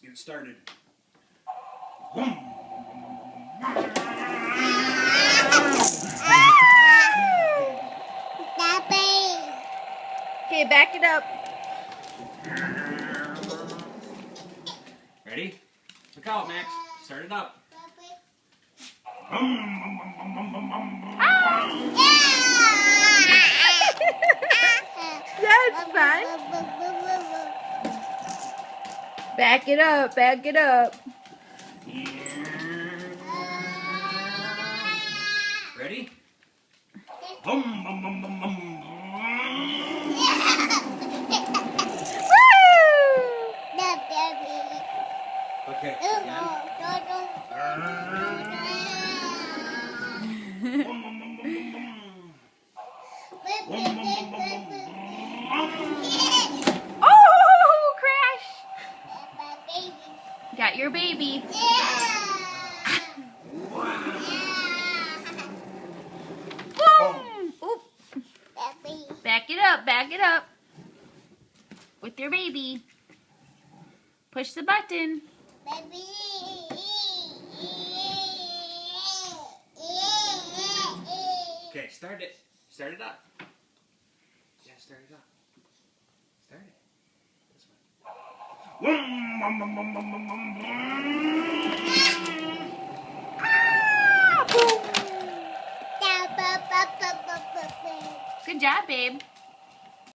get started. Okay, back it up. Ready? Look out, Max. Start it up. That's fun. Back it up, back it up. Ready? Okay, again. Oh, crash! Got your baby. Boom! Oop. Back it up. With your baby. Push the button. Okay, start it. Start it up. Yeah, start it up. Start it. This Good job, babe.